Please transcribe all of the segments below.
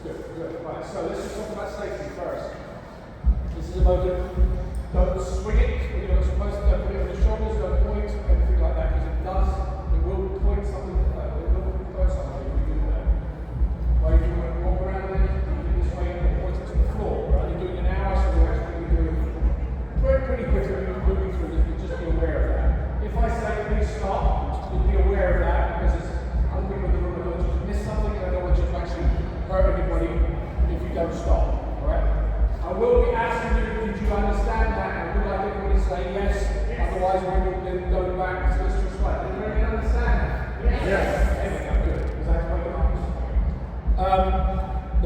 Good, good. Right, so let's just talk about safety first. This is a motor. Don't swing it when you're not supposed to. Don't put it on your shoulders, don't point, anything like that, because it will point something, it will throw something if you do that. While you want to walk around it, you do this way and point it to the floor. Right? You're doing an hour, so you're actually doing pretty quickly when you're moving through this, but just be aware of that. If I say please stop, just be aware of that, because it's other people in the room are going to miss something, and I don't want you to actually hurt anybody if you don't stop. Alright? I will be asking you, did you understand that? I would like everybody to say yes, otherwise we will then go back to this slide. Did everybody understand that? Yes. Anyway, good, because that's what it is.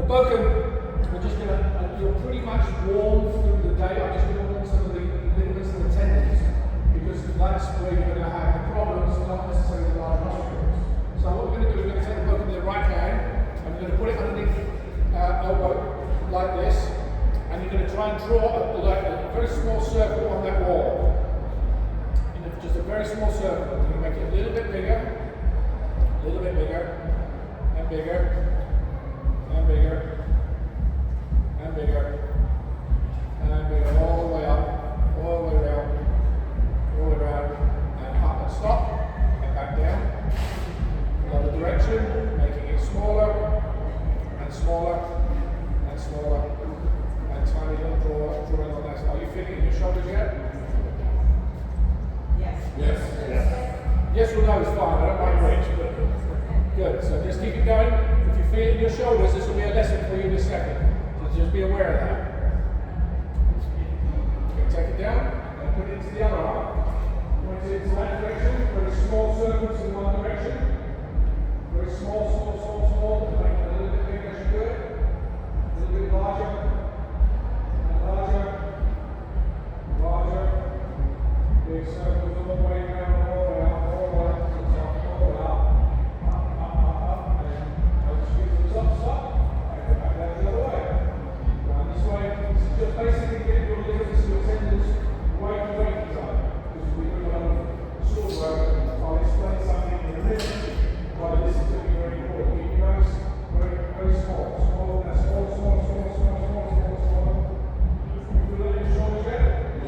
The Bokum, we're just going to, you're pretty much warm through the day. I'm just going to warm some of the ligaments and the tendons, because that's where you're going to have the problems, not necessarily the large muscles. So what we're going to do, we're going to take the Bokum in the right hand, and we're going to put it underneath elbow, like this. And you're going to try and draw a very small circle on that wall. Just a very small circle. You're going to make it a little bit bigger, and bigger, and bigger, and bigger, and bigger, all the way up, all the way around, all the way around, and up and stop, and back down. The other direction, making it smaller, and smaller, and smaller. Tiny little drawing on that. Are you feeling it in your shoulders yet? Yes. Yes. Yes or no is fine. I don't mind which. Good. So just keep it going. If you feel it in your shoulders, this will be a lesson for you in a second. So just be aware of that. Okay, take it down and put it into the other arm. Point it into that direction. Very small circles in one direction. Very small. Make it a little bit bigger as you do it. A little bit larger. Larger, big circles all the way down, all the way up, all the way up to the top, all the way up, and I'll just get to the top, stop, and go back down the other way. Down this way, this is just basically getting your ligaments and your tendons right away from each other, because we're doing a lot of sword work. I'll explain something in a minute, why this is going to be very important. Keep your nose very small, small.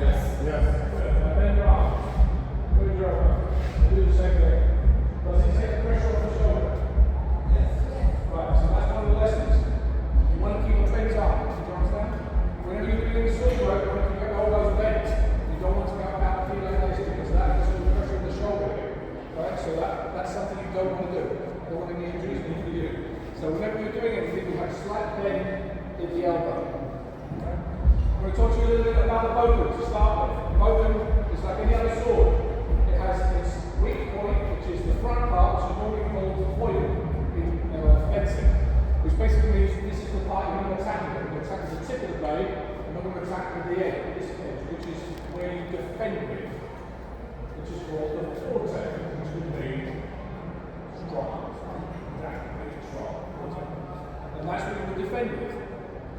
Yes. And then your arm. Put your arm. Do the same thing. Does it take the pressure off the shoulder? Yes. Right, so that's one of the lessons. You want to keep a bent arm. Do you understand? Whenever you're doing the sword work, you want to keep your elbows bent. You don't want to go out and feel like this, because that is all the pressure in the shoulder. Right? So that's something you don't want to do. You don't want any injuries into you. So whenever you're doing anything, you have a slight bend in the elbow. I'm going to talk to you a little bit about the Bokum to start with. The Bokum is like any other sword. It has its weak point, which is the front part, which is normally called the foil in fencing, which basically means this is the part you're going to attack with. You're going to attack with the tip of the blade, and you're going to attack with the edge, this edge, which is where you defend with, which is called the forte, which would mean strong. Exactly, strong. And that's what you would defend with.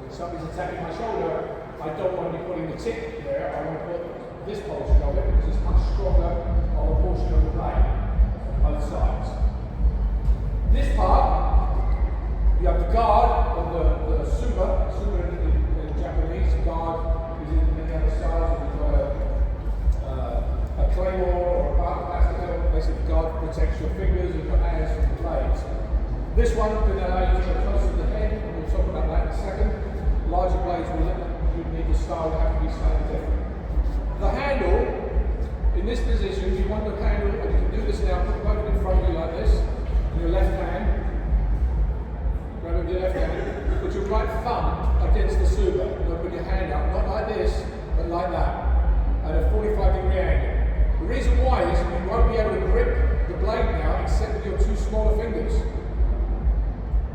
When somebody's attacking my shoulder, I don't want to be putting the tip there, I want to put this portion of it, because it's much stronger on the portion of the blade on both sides. This part, you have the guard of the suba in Japanese, guard is in many other styles. You've got a claymore or a plastic, basically guard protects your fingers and your hands from the blades. This one can allow you to go closer to the head, and we'll talk about that in a second. Larger blades you need the style to have to be slightly different. The handle, in this position, you want the handle, and you can do this now, put both in front of you like this, in your left hand, grab it with your left hand, put your right thumb against the suba, and open your hand out, not like this, but like that, at a 45-degree angle. The reason why is you won't be able to grip the blade now, except with your two smaller fingers,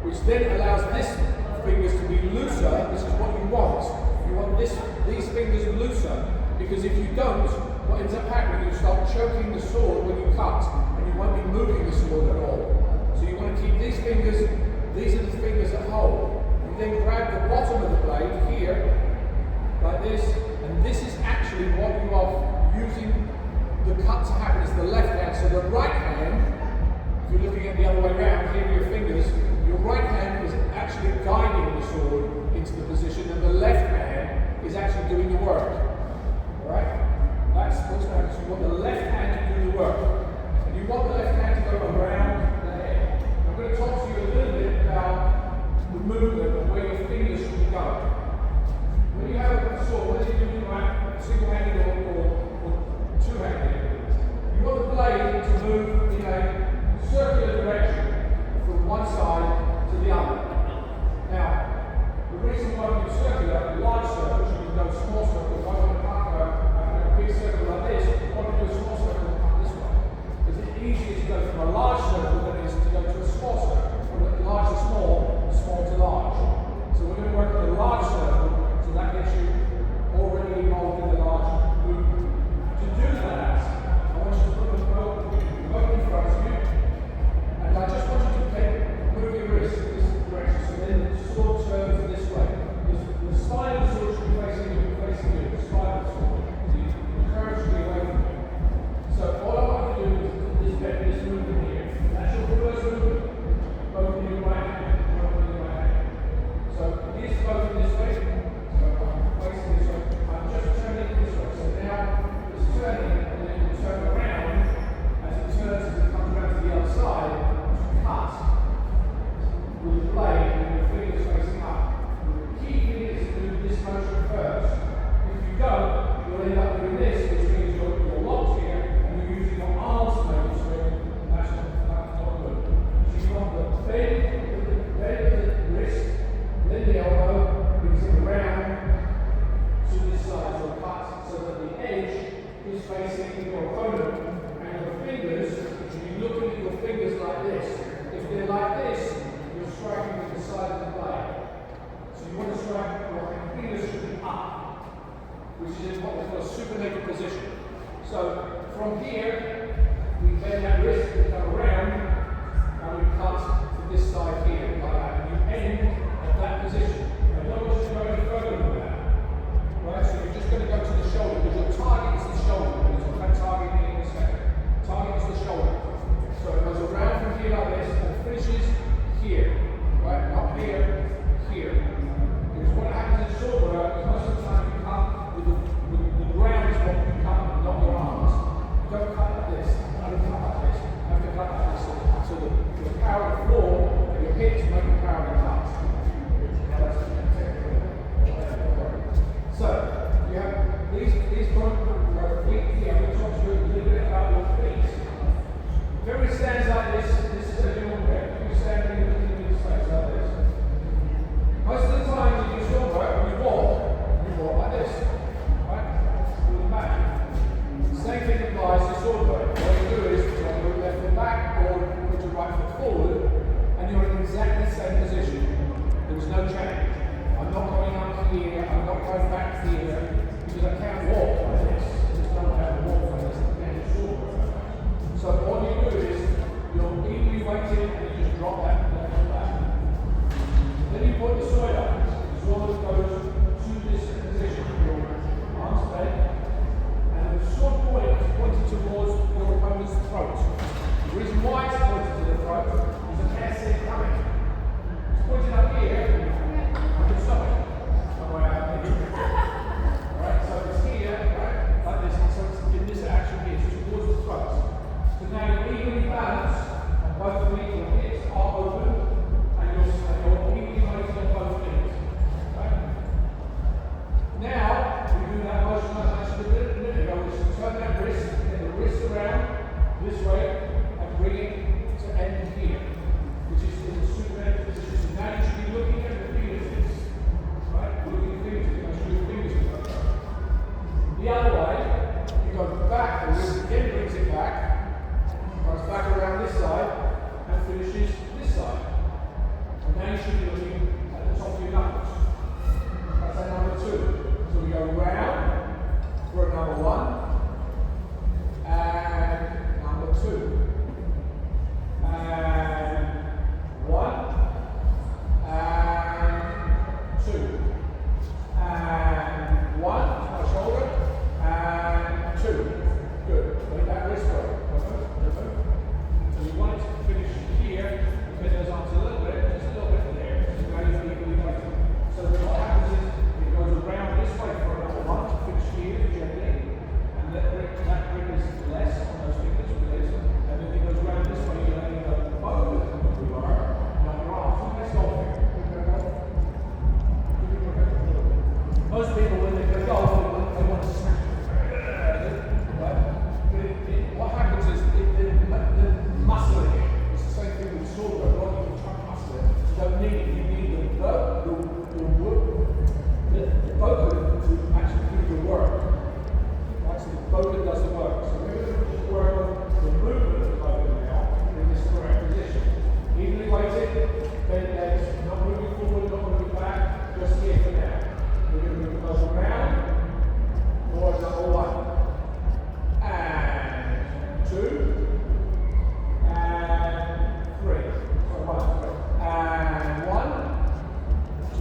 which then allows this fingers to be looser. This is what you want. You want these fingers looser, because if you don't, what ends up happening, you start choking the sword when you cut, and you won't be moving the sword at all. So you want to keep these fingers, these are the fingers that hold. You then grab the bottom of the blade here, like this, and this is actually what you are using the cut to happen. It's the left hand. So the right hand, if you're looking at the other way around, here are your fingers, your right hand is actually guiding the sword into the position, and the left hand is actually doing the work. Alright? That's what's happening. So you want the left hand to do the work. And you want the left hand to go around the head. I'm going to talk to you a little bit about the movement and where your fingers should be going. When you have a sword, whether you're doing it single-handed or two-handed, you want the blade to move in a circular direction from one side to the other. Now, the reason why we do circular, large circles, you can go small circles. I want to have a big circle like this. I want to do a small circle and come this way. Because it's easier to go from a large circle than it is to go to a small circle. From large to small, small to large. So we're going to work on a large circle, so that gets you already involved in the large movement. To do that, I want you to put them both in front of you, and I just want you to move your wrist in this direction, so then the sword turns this way. The spine of the sword should be facing you, the spine of the sword. So you encourage me away from you. So all I want to do is this movement here. That's your first movement. Both in your right hand, both in your right hand. So here's both this way. So I'm facing this way. I'm just turning this way. So now it's turning, and then you turn around. As it turns, as it comes around to the other side, cut with the blade and your fingers facing up. The key thing is to do this motion first. If you don't, you'll end up doing this, which means you're locked here and you're using your arms to make the swing, and that's not good. So you want the bend of the wrist, then the elbow, brings it around to this side, so cut so that the edge is facing your opponent, and your fingers, you should be looking at your fingers like this. If they're like this, you're striking with the side of the blade. So you want to strike, your fingers should be up, which is in what we call a supinated position. So from here, we bend that wrist, we come around, and we cut to this side here, like that, and you end at that position. I don't want you to go any further than that. Right, so you're just going to go to the shoulder, because your target is the shoulder. We'll talk about targeting in a second. Target is the shoulder. So it goes around from here like this, and finishes here. Right, not here, here. Because what happens in sword work is most of the time you cut with the ground is what you cut, not your arms. You don't cut like this, you don't cut like this, you have to cut like this. So the power of the floor, and your hips make the power of the cut. So, you have these points here, I'm going to talk to you a little bit about your feet. If everybody stands like this is a normal way. You stand in the space like this. Most of the time when you do sword work, when you walk like this. Right? With the back. The same thing applies to sword work. What you do is you move your left foot back or put your right foot forward, and you're in exactly the same position. There was no change. I'm not going up here, I'm not going back here, because I can't walk like this. I just don't have to walk like this. I can't sword work. So all you do is, you're evenly weighted and you just drop that left foot back. Then you put the sword up. The sword goes to this position. Your arms bent, and the sword point is pointed towards your opponent's throat. The reason why it's pointed to the throat is I can't see it coming. It's pointed up here. Stop it. Alright, so it's here,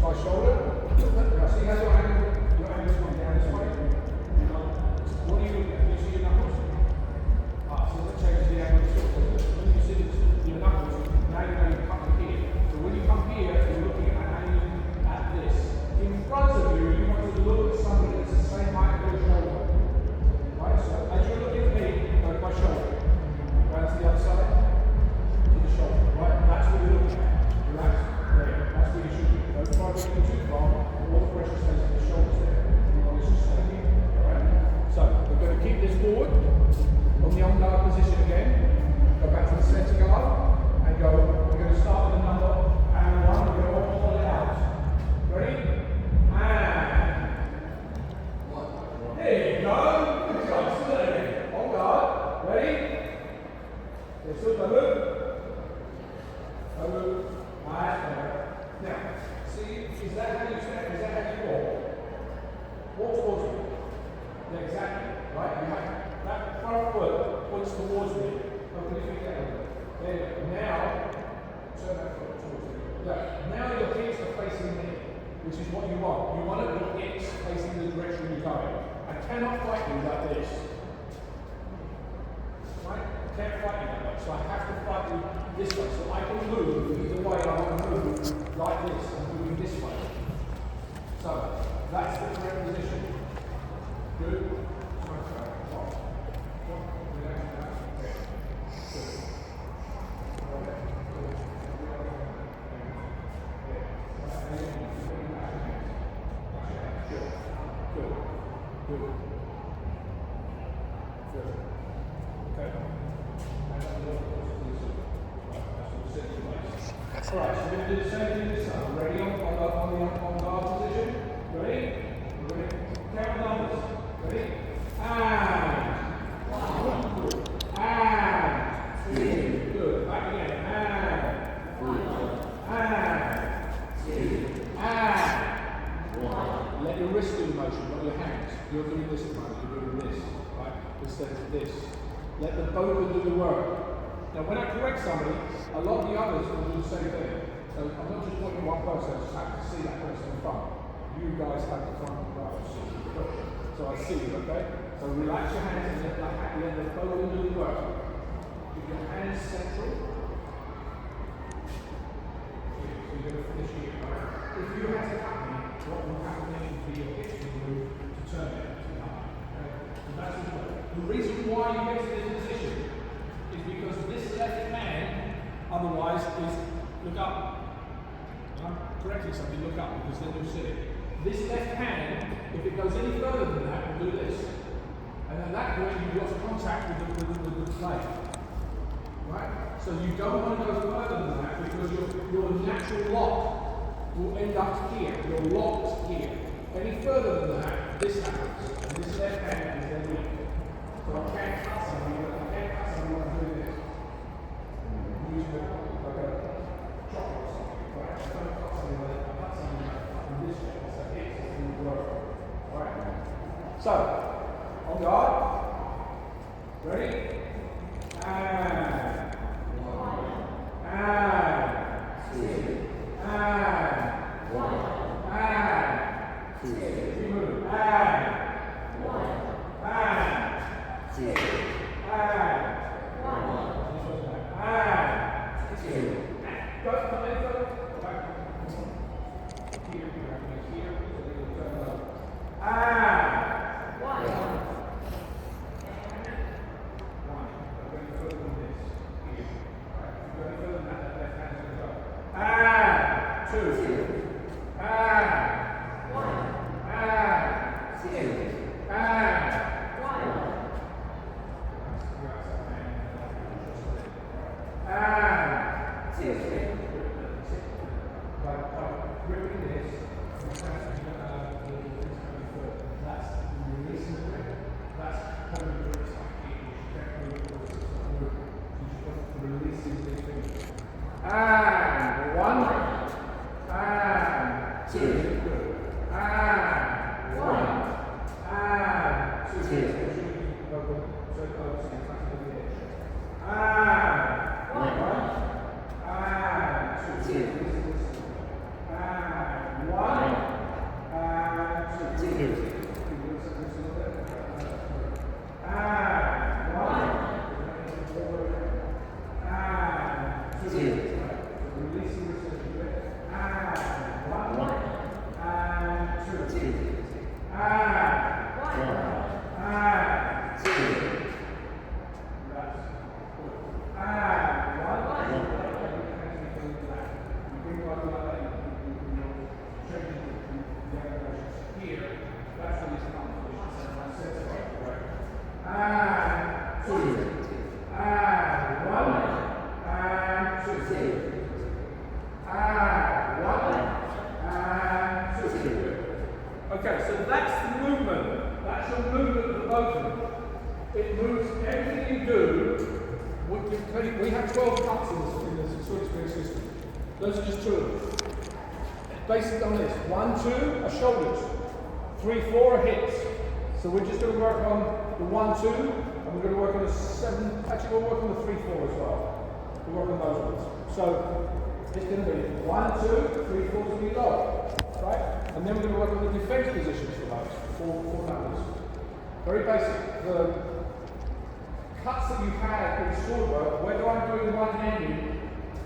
my shoulder. Now see how your ankle's going down this way. What are you looking at? You see your knuckles? So let's change the angle of the foot. When you see your knuckles, now you know you come here. So when you come here, you're looking at aiming at this. In front of you, you want to look at something that's the same height as your shoulder. Right? So as you're looking at me, go to my shoulder. Right to the other side. To the shoulder. Right? That's what you're looking at. Relax. There. That's where you should be. Don't try to get too far. All the pressure stays in the shoulders there. You want this to stay here. Alright? So we're going to keep this forward. On the on guard position again. Go back to the centre guard. And go. We're going to start with a number and one. We're going to pull it out. Ready? And one. There you go. Good job. Still there. On guard. Ready? Let's look. Don't move. Don't move. Now, see, is that how you step? Is that how you walk? Walk towards me. Yeah, exactly. Right? You have that front foot points towards me. Open your feet down. There you go. Now, turn that foot towards me. Yeah. Now your hips are facing me, which is what you want. You want your hips facing the direction you're going. I cannot fight you like this. Right? I can't fight you that way. So I have to fight you this way. So I can move either way I want to move like this and moving this way. So that's the correct position. Good. Alright, so we're going to do the same thing this time. Ready on guard position? Ready? Ready? Count the numbers. Ready? And one. And two. Good. Back again. And one. And two. And one. Let your wrist do the motion, not your hands. You're doing this at the moment. You're doing this. Right? Instead of this. Let the both do the work. Now, when I correct somebody, a lot of the others will do the same thing. So I'm not just pointing one person, I just have to see that person in front. You guys have the front and right. So I see you, okay? So relax your hands and let the both do the work. Keep your hands central. So you're going to finish here, right? If you had to cut me, what will happen for your hips to move to turn it to up? Okay? So that's the reason why you get to this position. Because this left hand, otherwise, is look up. I'm correcting something, look up, because then you'll see it. This left hand, if it goes any further than that, will do this. And at that point, you've lost contact with the plate. Right? So you don't want to go further than that, because your natural lock will end up here. You're locked here. Any further than that, this happens. And this left hand is then weak. So I can't cut something, but I can't cut something like doing this. Using like a chop or something. Right? I don't cut something like that. I cut something like this way. So it's going to work. Alright? So, on guard. Ready? And one. And two. And one. And two. Keep moving. And one. And two. And one. And two. Go come in further. Back. Here. Here. And one. One. Okay, so that's the movement. That's your movement of the motion. It moves everything you do. We have 12 cuts in the swing spring system. Those are just 2 of them. Based on this, 1, 2 are shoulders, 3, 4 are hips. So we're just going to work on the 1, 2, and we're going to work on the 7. Actually, we'll work on the 3, 4 as well. We'll work on those ones. So it's going to be 1, 2, 3, 4 is going to be low, right? And then we're going to work on the defense positions for those, 4 numbers. Very basic. The cuts that you have in sword work, whether I'm doing one-handed,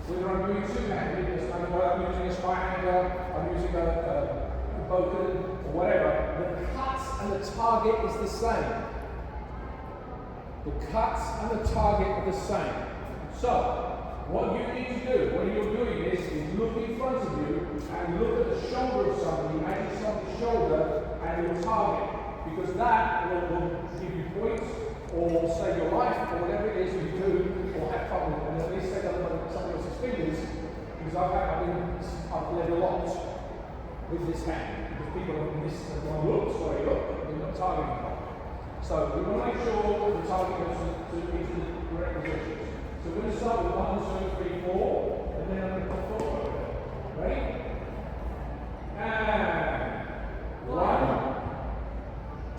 whether I'm doing two-handed, whether I'm using a Highlander, I'm using a Viking, or whatever, the cuts and the target is the same. The cuts and the target are the same. So, what you need to do, what you're doing is look in front of you and look at the shoulder of somebody, as you start the shoulder and your target, because that will give you points or save your life or whatever it is you do or have fun with, and at least take up somebody else's fingers, because I've led a lot with this hand, because people have missed the one look, sorry, look, they're not targeting properly. So we want to make sure the target goes into the correct positions. So we're going to start with 1, 2, 3, 4, and then I'm going to put forward. Ready? And 1,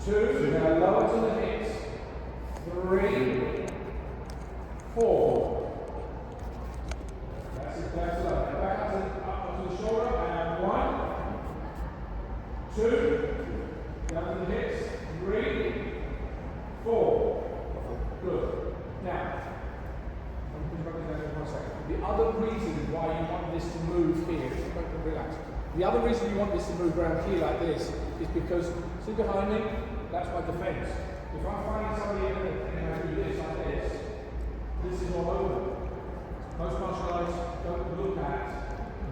2, now lower to the hips. 3, 4. That's it, that's low. Now back up to the shoulder, and 1, 2, down to the hips. 3, 4. Good. Now, the other reason why you want this to move here, relax. The other reason you want this to move around here like this is because, see behind me, that's my defense. If I'm finding somebody and I do this like this is all over. Most martial arts don't look at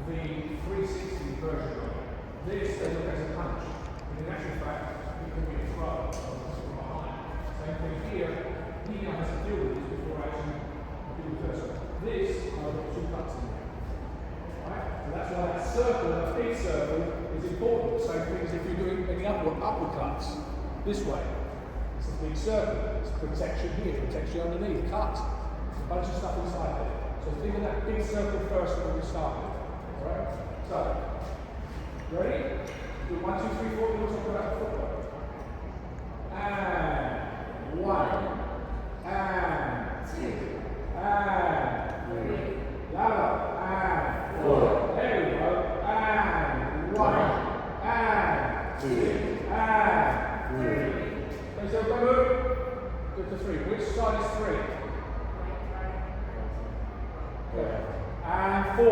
the 360 version of it. This they look as a punch. And in actual fact, it can be a throw from behind. Same thing here. He now has to deal with this before actually doing this. This, I've got 2 cuts in there. Right? So that's why that circle, that big circle, is important. Same thing as if you're doing any upward cuts this way. It's a big circle. It's protection here, protection underneath, cut. A bunch of stuff inside there. So think of that big circle first when we start with. Alright? So, ready? Do 1, 2, 3, 4, we'll talk about the footwork. And 1, and 2, and 3, louder, and 4. There we go. And 1, and 2, and 3. Okay, so go move. Go to 3. Which side is 3? Okay. And 4.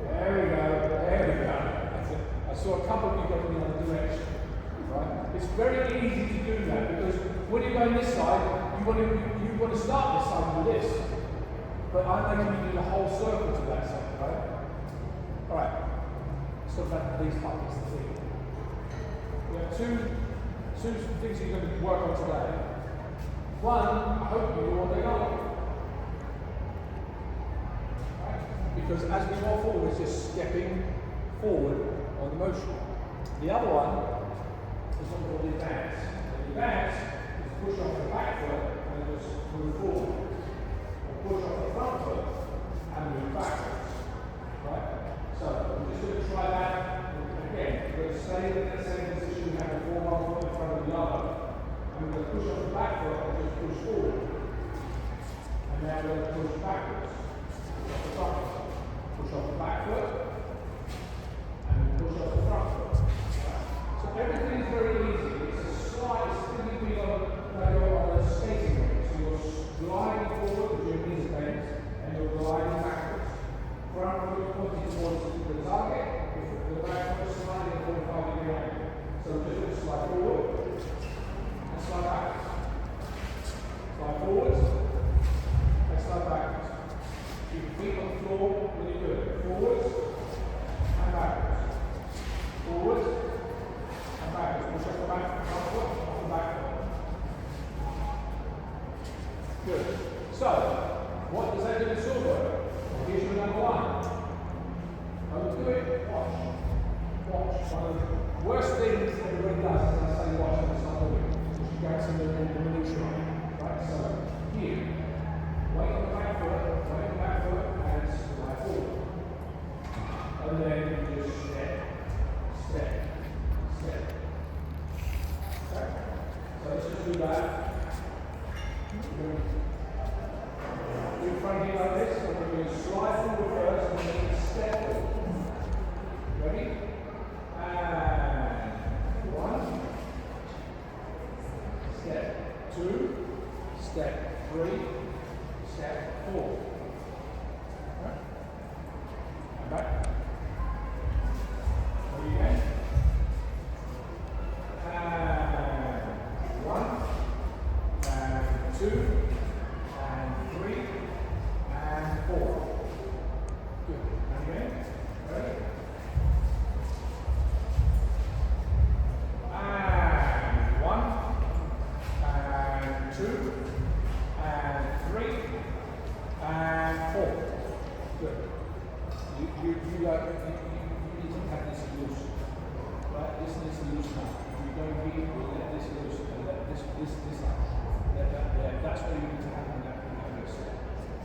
There we go. There we go. That's it. I saw a couple of you going in the other direction. Right? It's very easy to do that because when you go on this side, you want to start this side with this. But I'm making you do the whole circle to that side, right? Alright. Let's talk about these buckets, the thing. We have two things you're going to work on today. One, I hope you know what they are. Right? Because as we go forward, it's just stepping forward on the motion. The other one is what we call the advance. The advance is push off the back foot and just move forward. Or push off the front foot and move backwards. Right? So we're just going to try that again. We're going to stay in that same position. We have the one foot in front of the other. And we're going to push off the back foot and just push forward. And now we're going to push backwards. Push off the front foot. Push off the back foot. And push off the front foot. Right?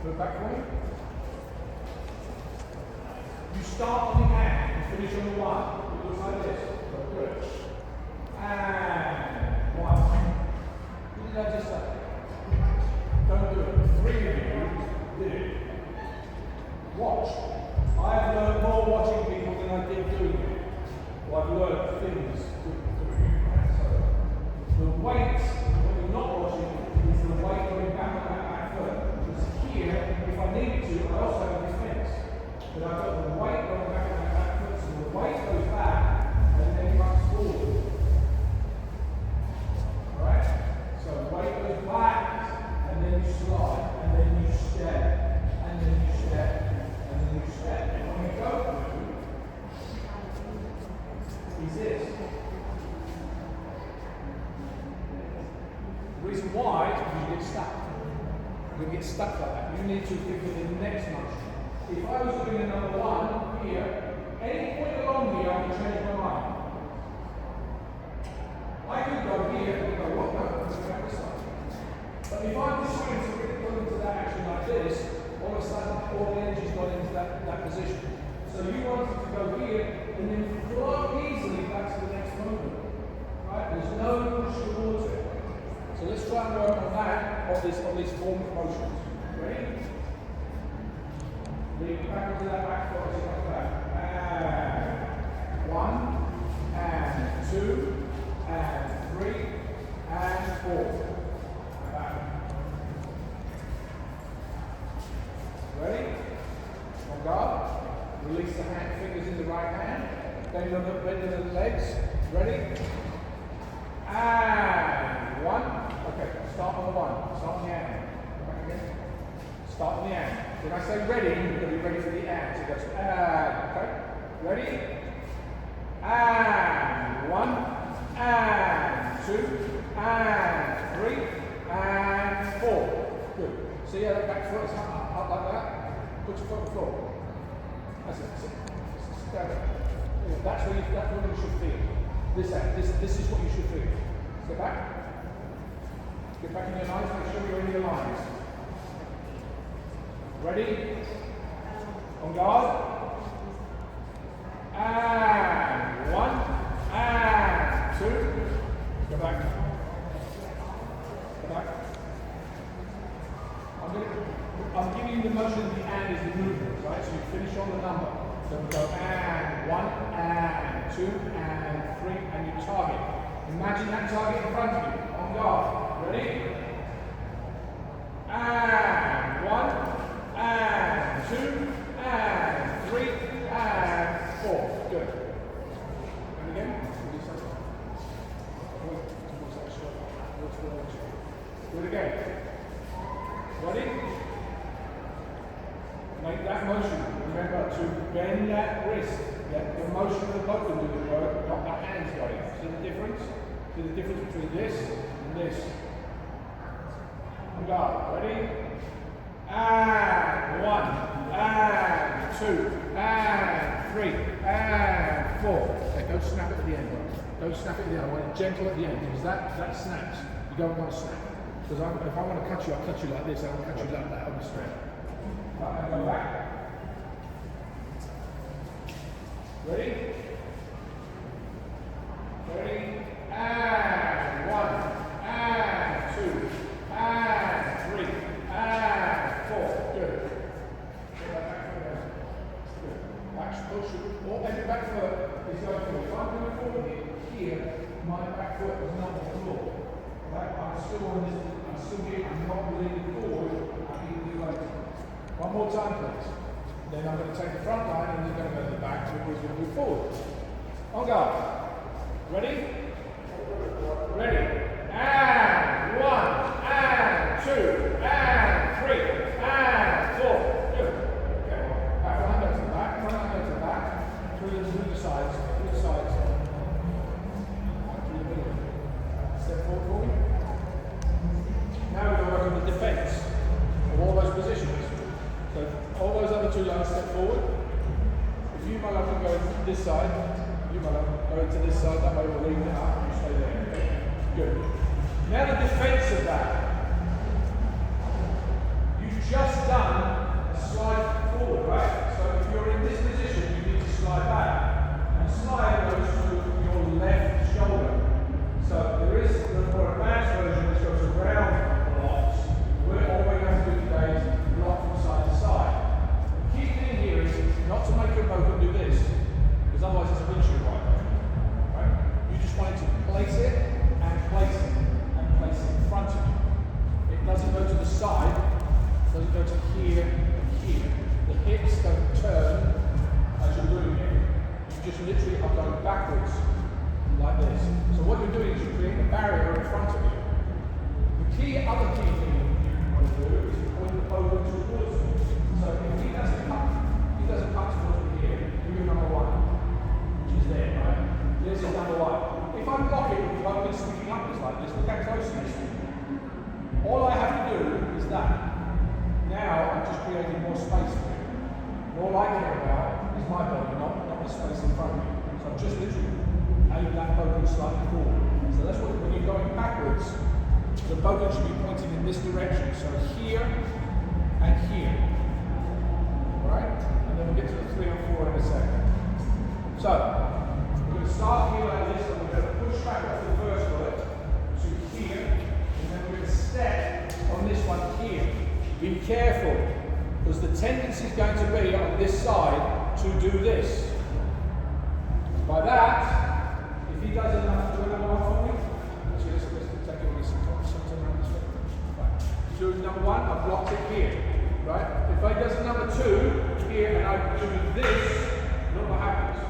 Go back for me. You start on the hand and finish on the one. It looks like this. Good. And one. What did I just say? Don't do it. Three of you did it. Watch. I've learned more watching people than I did doing it. Well, I've learned things doing it. So, the weight, when you're not watching, is the weight going back on that back foot. Because here, if I needed to, I also have a defense. But I've got the weight going back on that back foot, so the weight goes back and then it runs forward. Alright? So the weight goes back, and then you slide, and then you step, and then you step, and then you step. And when you go through, is this. The reason why is because you get stuck. You get stuck like that. You need to think of the next motion. If I was doing another one here, any point along here, I can change my mind. I could go here and go, what? No, I'm going to go this side. But if I'm deciding to really go into that action like this, all of a sudden all the energy's gone into that position. So you want it to go here and then flow easily back to the next movement. Right? There's no push towards it. So let's try and work on that, on these form of motions. Ready? Lean back into that back foot as you come back. And one, and two, and three, and four. Back. Ready? On guard. Release the fingers in the right hand. Bend the legs. Ready? And one. Okay, start on the one. Start on the hand. Back again. Start on the hand. When I say ready, you've got to be ready for the and. So it goes and. Okay? Ready? And one. And two. And three. And four. Good. See how that back foot is up like that? Put your foot on the floor. That's it. That's what you should feel. This is what you should feel. Step back. Get back in your lines. Make sure you're in your lines. Ready? On guard. And one. And two. Go back. Go back. I'm giving you the motion of the and is the movement, right? So you finish on the number. So we go and one, and two, and three, and you target. Imagine that target in front of you. On guard. Ready? And one, and two, and three, and four. Good. And again. Do it again. Ready? Make that motion. Remember to bend that wrist. Let the motion of the button do the work, not the hands going. See the difference? See the difference between this and this? On guard. Ready? And one, and two, and three, and four. Okay, don't snap it at the end. Don't snap it at the end. I want it gentle at the end because that snaps. You don't want to snap. Because if I want to cut you, I'll cut you like this. I won't cut you like that on the strap. Right, and go back. Ready? Ready? And one, and two, and three, and four. Good. Get that back foot down. Good. Back push. Or every back foot is going forward. If I'm going forward here, my back foot is not on the floor. Right? I'm still on this. I'm still here. I'm not leaning forward. I'm leaning later. One more time, please. Then I'm going to take the front line and then going to go to the back, so we're going to move forward. On guard. Ready? Ready. And one, and two, and three, and four. Good. Okay. Back line, go to the back. Front line, go to the back. Through the sides. Through the sides. Through the middle. Step forward for me. Now we're going to work on the defense of all those positions. So all those other two lines step forward. If you, my love, can go to this side, you, my love, go to this side, that way we'll leave it up and you stay there. Okay? Good. Now the defense of that. You You've just done a slide forward, right? So if you're in this position, you need to slide back. And slide goes to your left shoulder. So there is the more advanced version which goes around blocks. All we have to do today is block from side to side. The key thing here is not to make your opponent do this, because otherwise it's a windshield right? You just want it to place it and place it and place it in front of you. It doesn't go to the side, it doesn't go to here and here. The hips don't turn as you're doing it. You just literally are going backwards like this. So what you're doing is you're creating a barrier in front of you. The other key thing you want to do is to point the opponent towards you. So if he doesn't come towards me here, you do number one, which is there, right? There's his number one. If I'm blocking with the opponent sticking upwards like this, look how close he is. All I have to do is that. Now I'm just creating more space for you. And all I care about is my body, not the space in front of me. So I'm just literally aiming that opponent slightly forward. So that's what, when you're going backwards, the opponent should be pointing in this direction. So here and here. Alright? And then we'll get to the 3 and 4 in a second. So, we're going to start here like this, and we're going to push back off the first foot to here, and then we're going to step on this one here. Be careful, because the tendency is going to be on this side to do this. By that, if he does enough, do another one for me. Actually, let's take all this something around this way. Right. Do number one, I've blocked it here. Right? If I does number two here and I do this, look what happens.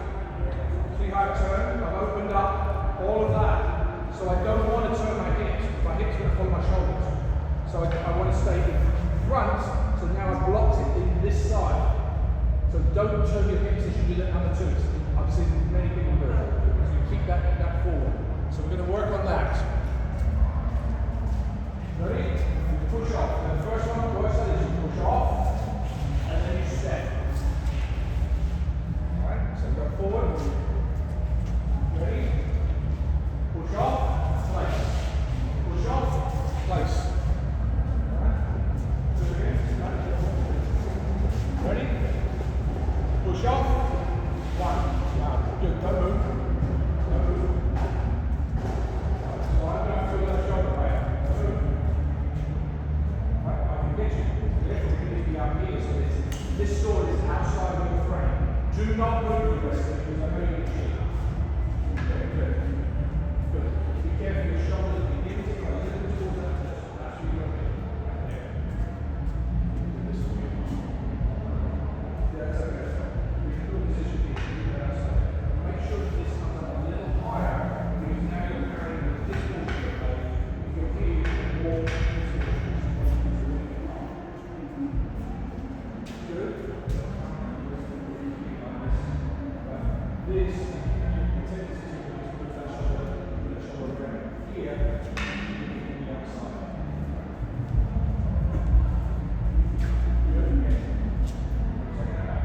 See how I turn? I've opened up all of that. So I don't want to turn my hips. My hips are going to follow my shoulders. So I want to stay in front. So now I've blocked it in this side. So don't turn your hips as you do that number two. I've seen many people do it. So you keep that forward. So we're going to work on that. Ready? Push off. And the first one works like this. You push off, and then you step. Alright, so go forward. Ready? Push off, place. Push off, place. Alright? Do it again. Ready? Push off. One. Wow, good. Don't move. Don't move. So I'm going to feel that shoulder, right? Don't move. Right, I can get you. Here, so this sword is outside of your frame. Do not move the rest of it, because I know you can cheat. Okay, good. Good. Be careful your shoulders, be giving it a little bit towards that. That's what you're doing. Right there. This will be yeah, that's okay. We can do a position here, you do that outside. Make sure that this comes up a little higher, because now you're carrying this portion of the body. If you're here, you can walk this portion. Good. This tendency to put that shoulder around here on the outside. Good. Again. Take that back.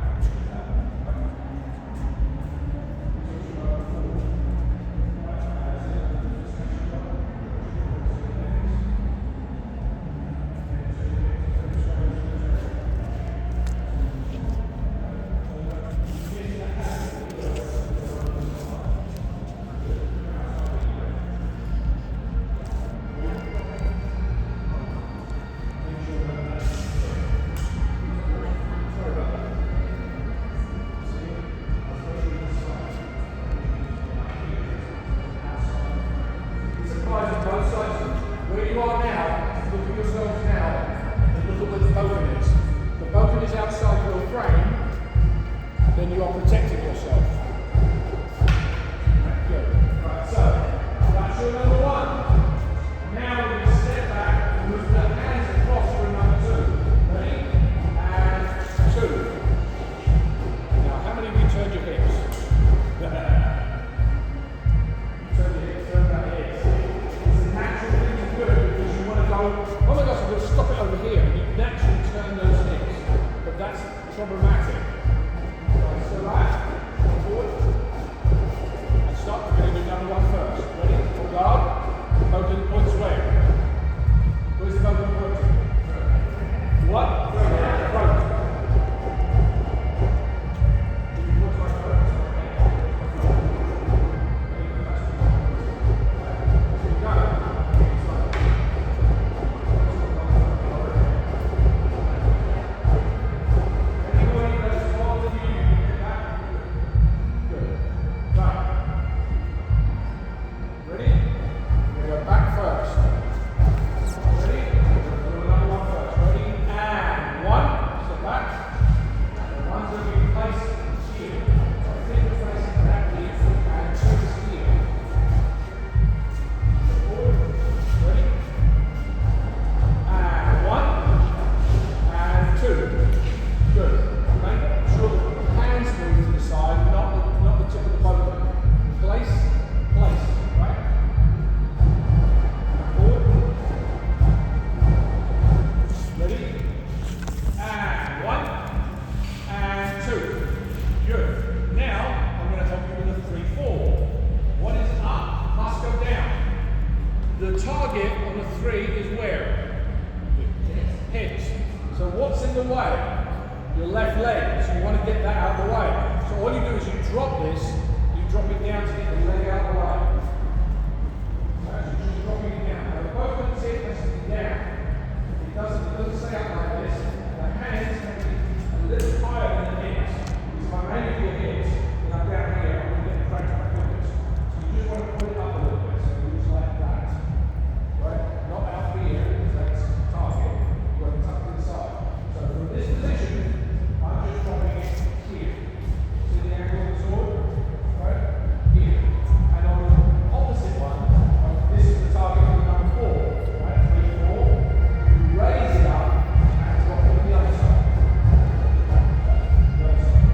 target on the 3 is where? Hips. So what's in the way? Your left leg. So you want to get that out of the way. So all you do is you drop this, you drop it down to get the leg out of the way. Right, so just dropping it down. Now the both of the tip has to be down. It doesn't stay up like this. The hands can be a little higher than the hips. So if I'm aiming for your hips, and I'm down here, I'm going to get the crank of my fingers. So you just want to put it up a little bit. So it looks like that. Right? Not out here, because that's the target. You want to tuck to the side. So from this position, I'm just dropping it here. See the angle of the sword? Right? Here. And on the opposite one, this is the target for number 4. Right? 3, 4. You raise it up and drop it on the other side. The other side.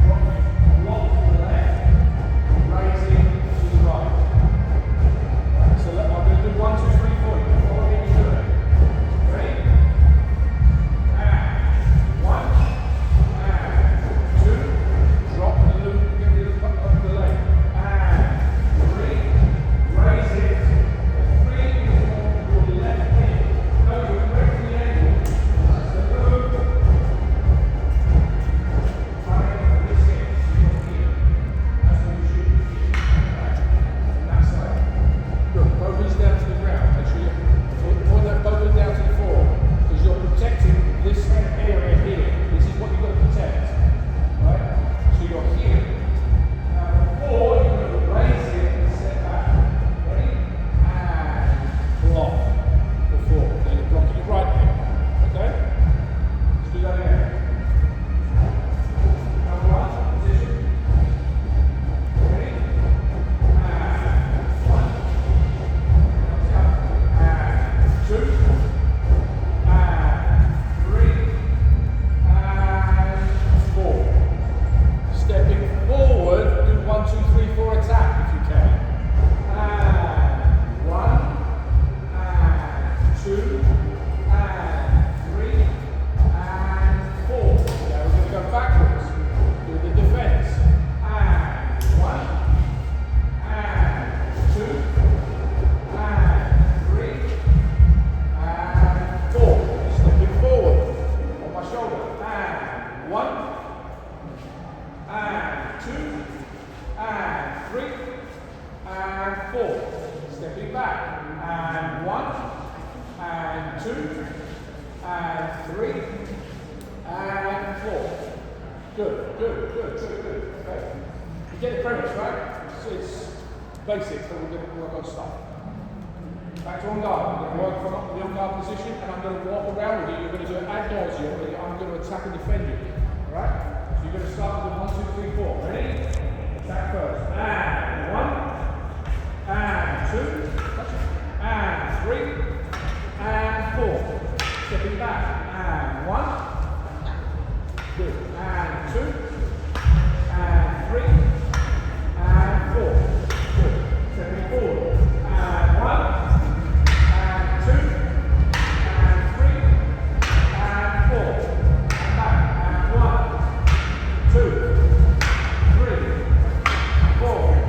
Drop it, lock to the left, raise it to the right. Right? So I'm going to do 1, 2, 3, 4. You follow me through it. Ready? And 1, and 2, drop the loop, get rid of the leg. And 3, raise it. 3 is on your left hip. No, you're correcting the angle. That's the loop. Trying to get this hip, so you're here. That's what you should be here. Right? And that's like, good. Both knees down to the ground. Make sure you point that both knees down to the floor. Because you're protecting this area here. This is what you've got to protect. Right? So you're here. Now before you're going to raise it and step back. Ready? And block. Before. Then you're blocking your right hip. Okay? Let's do that again. Number 1, position. Ready? And 1. And 2. And 3. And 4. Stepping forward, do 1, 2, 3, 4 attack if you can. And 1, and 2, and 3, and 4. Now we're going to go backwards. Do the defense. And 1, and 2, and 3, and 4. Stepping forward on my shoulder. And 1, and 2, and 3, and 4. Stepping back. And 1, and 2, and 3, and 4. Good. Okay. You get the premise, right? It's basic, but we're going to work on stuff. Back to on guard. I'm going to work from the on guard position, and I'm going to walk around with you. You're going to do it ad nauseum, and I'm going to attack and defend you. Alright? So you're going to start with 1, 2, 3, 4. Ready? Attack first. And 1, and 2, and 3, and 4. Stepping back. And 1. Good. And 2, and 3, and 4. Good. Stepping forward. And 1, and 2, and 3, and 4. And back. And 1, 2, 3, 4.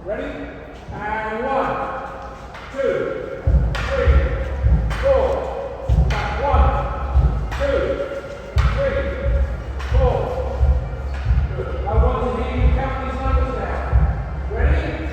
Ready? And 1, 2, 3, 4. Back 1, 2, 3, 4. Good. I want to hear you count these numbers down. Ready?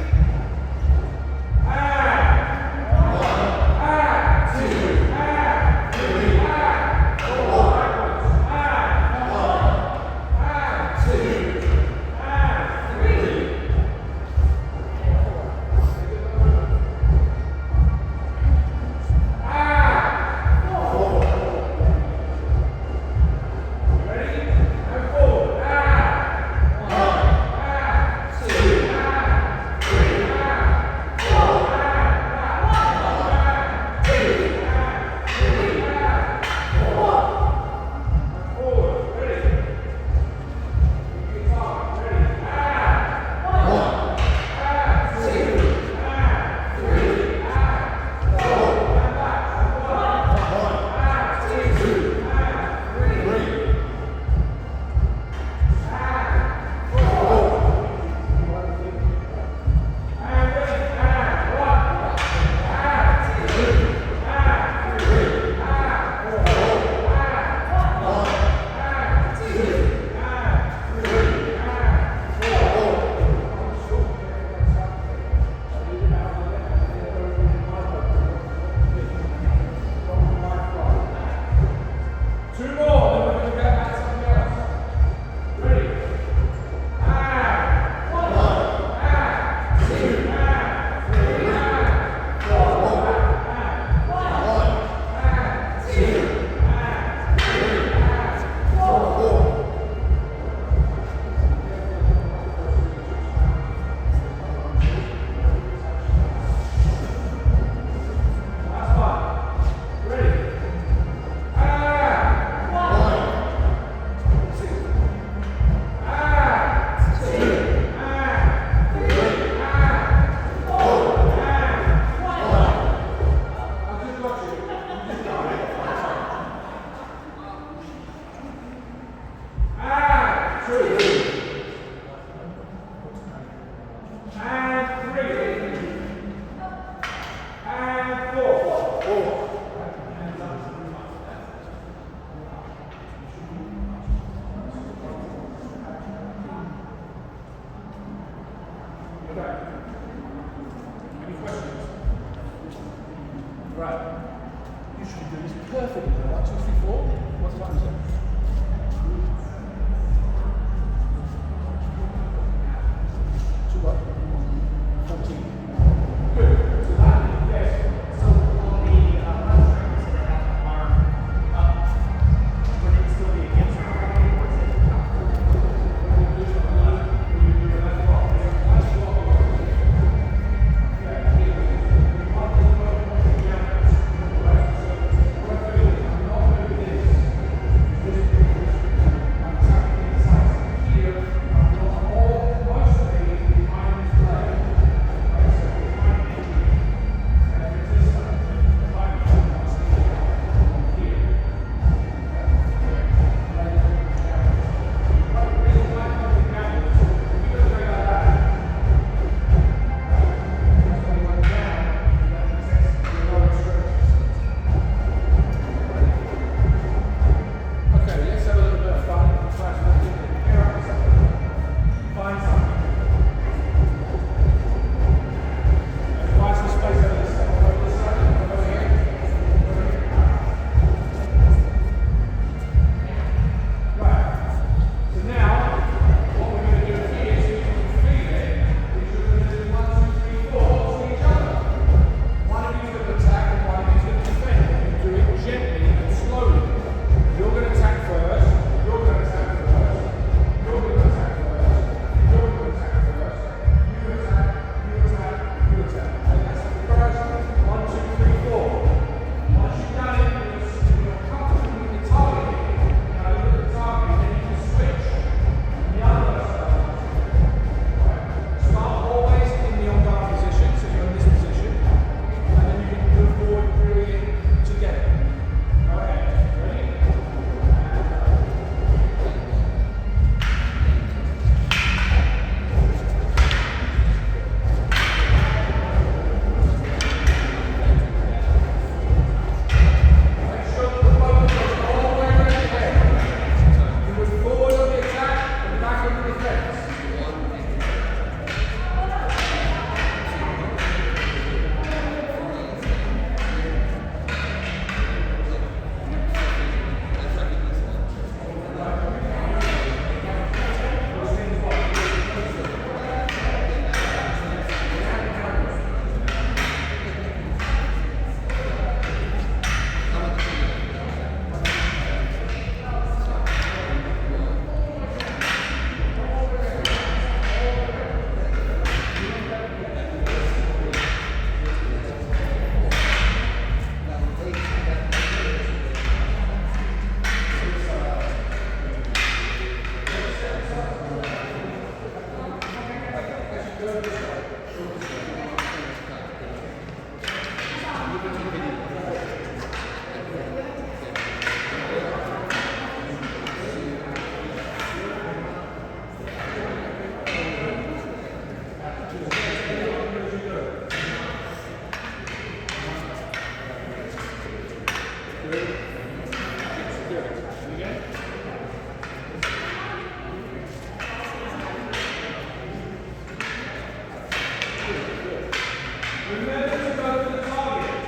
Remember to go to the target.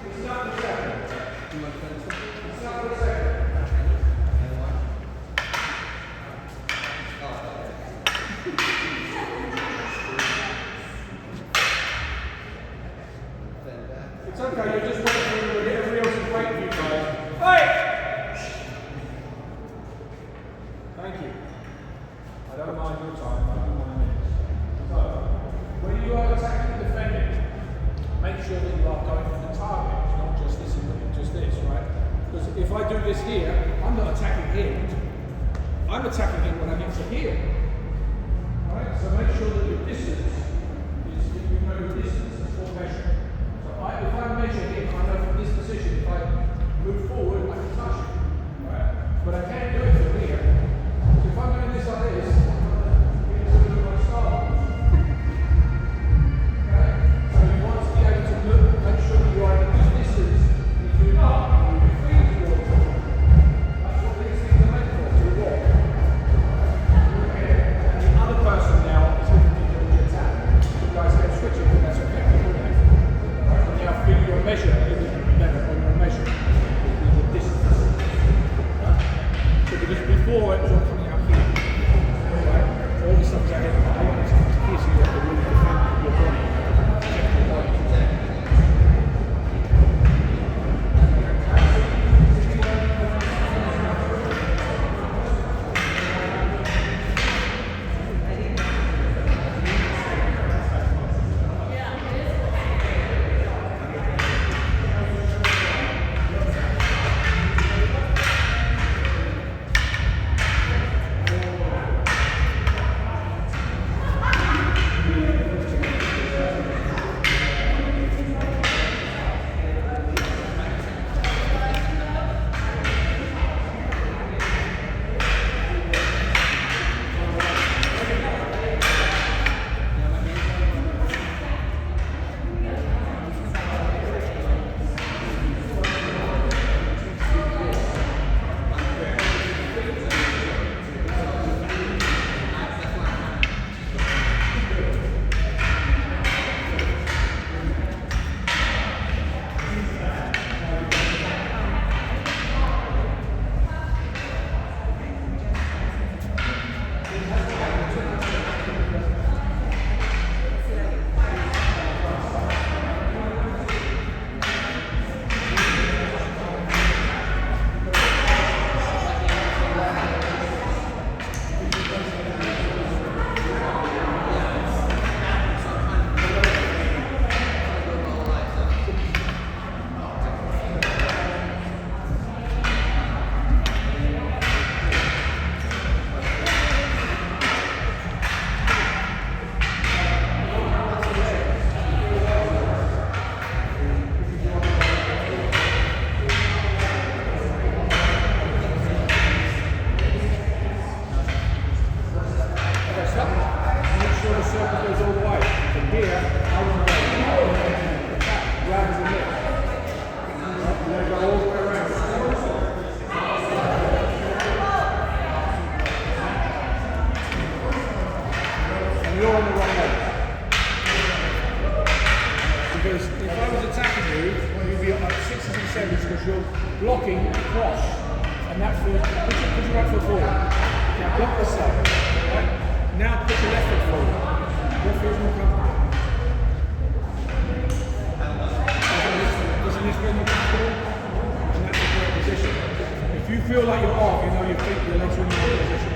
It's not the second. It's not the second. It's okay, you're just waiting for everybody else is waiting for you guys. Hey! Thank you. I don't mind your time, I don't mind minutes. So, when you are attacking and defending, make sure that you are going for the target, not just this, just this, right? Because if I do this here, I'm not attacking him. I'm attacking him when I get to here. Alright, so make sure that your distance is, you know your distance is full measure. If I measure him, I know from this position, if I move forward, I can touch him. Right? But I can't do it from here. So if I'm doing this like this, I'm going to do my style. Okay? So you want to be able to look, make sure that you are in a good distance. If you're not, you'll be free to walk. That's what these things are made for, to walk. Okay? And the other person now is going to be doing the attack. You guys can switch it, but that's okay. Now feel your measure, better on your measure, the distance. So because before it was all coming out here, right? All the stuff is out here, I want it to come to here so you have to really defend your body. Blocking across, and that feels, put your right foot forward. Now block this side, right? Now put your left foot forward. What feels more comfortable? Doesn't this feel more comfortable? And that's the correct position. If you feel like you're off, you know your legs are in the wrong position.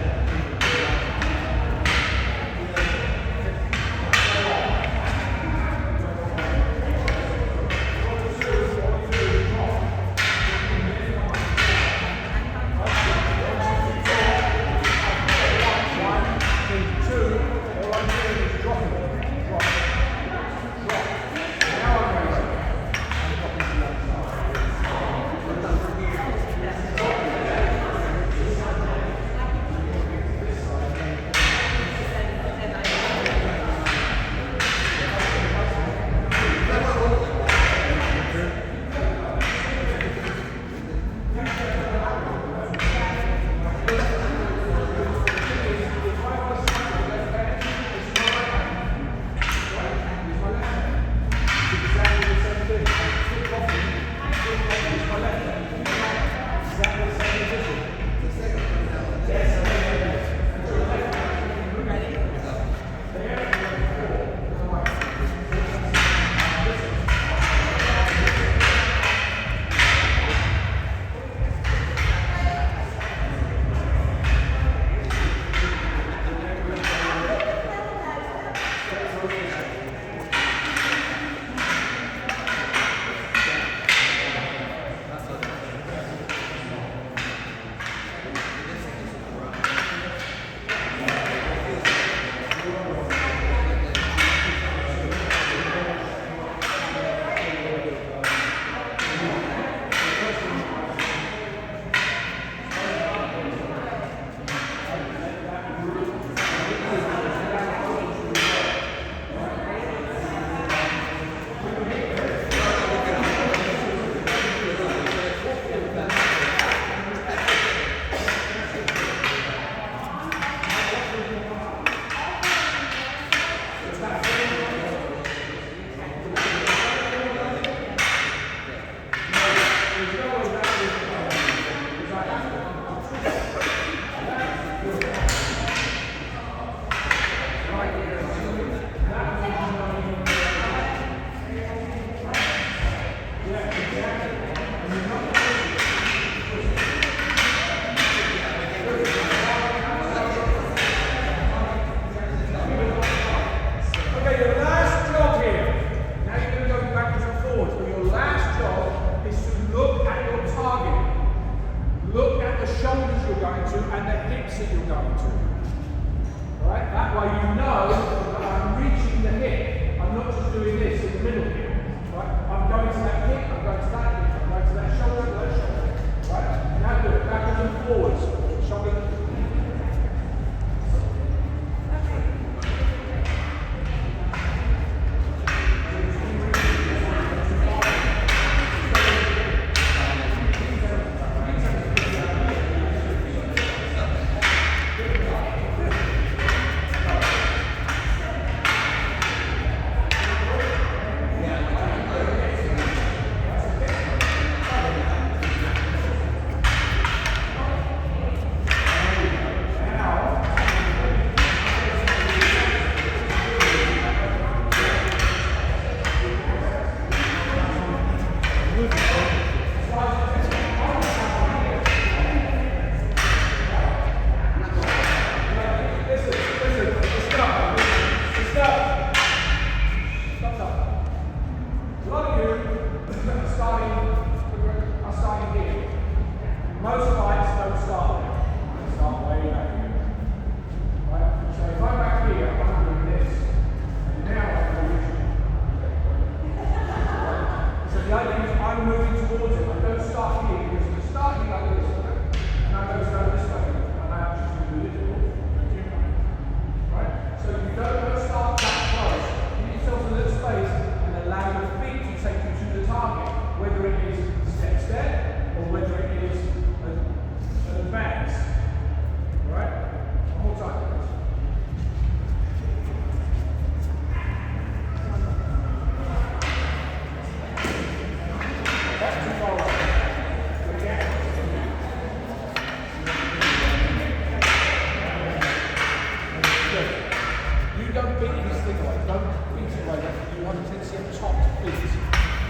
the top bit.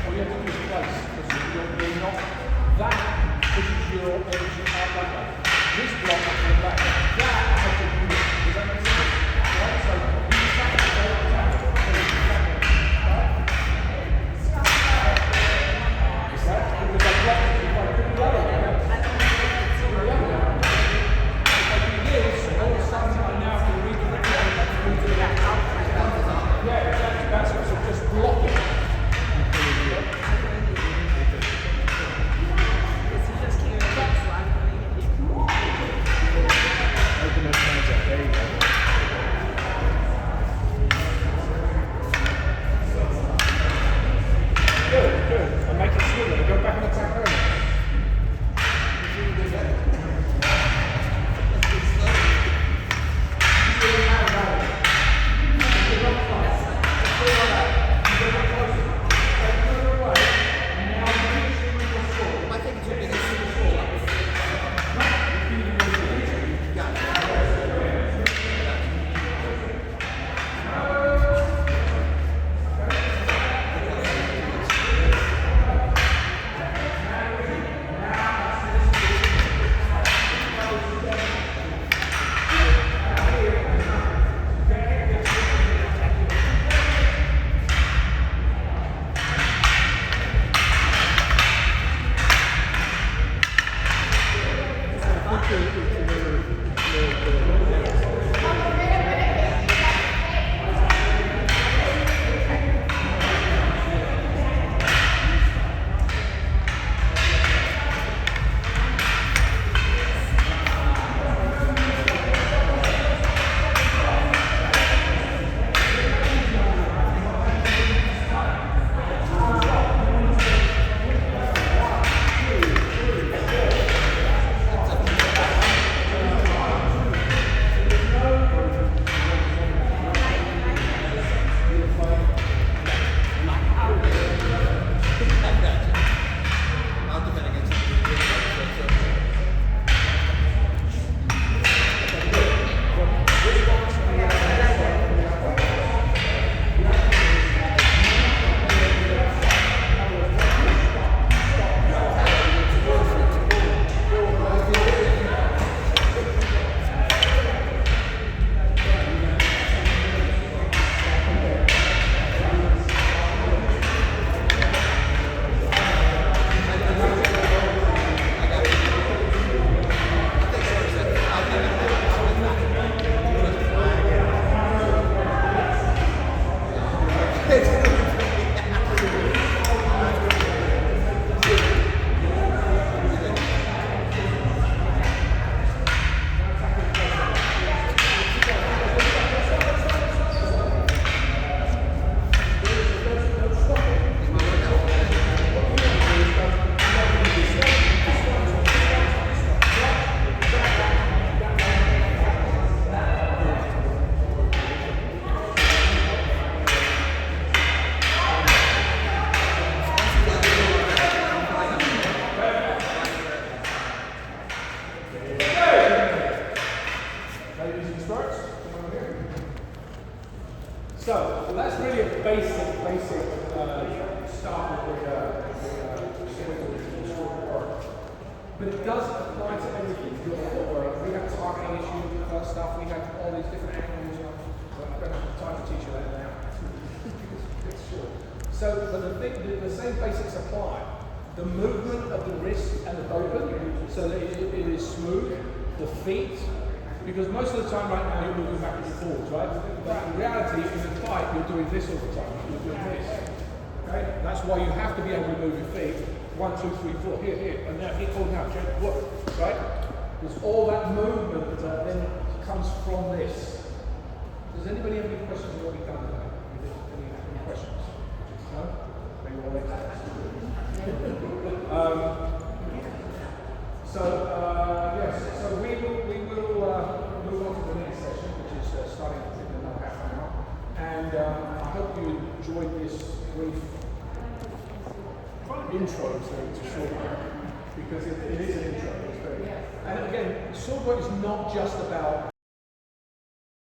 All you have to do is place, because you're not, that pushes your energy out that way. This block is going back. That I have to do. Does that make sense? Right? So you stack it, go down. So you stack it. Right? Is that? Because I block it, if I put the other way, if I do this, all of a sudden I now have to redirect it. Yeah, exactly. That's what, so just block it. Open those hands up, there you go. Good, good. And make it smoother. Go back and attack early. So that's really a basic start with but it does apply to everything. We have targeting issues, stuff, we have all these different angles. I don't have time to teach you that now. It's short. So, but the same basics apply. The movement of the wrist and the open, so that it is smooth, the feet, because most of the time right now you're moving backwards and forwards, right? But in reality, in a fight, you're doing this all the time. You're doing this. Okay? That's why you have to be able to move your feet. 1, 2, 3, 4, here, and now here, now, look, right? Because all that movement then comes from this. Does anybody have any questions on what we've done today? Any questions? No? Maybe all next time. Yes, so we will move on to the next session, which is starting in another half an hour. And I hope you enjoyed this brief intro, so it's a short one, because it is an intro. And again, sword work is not just about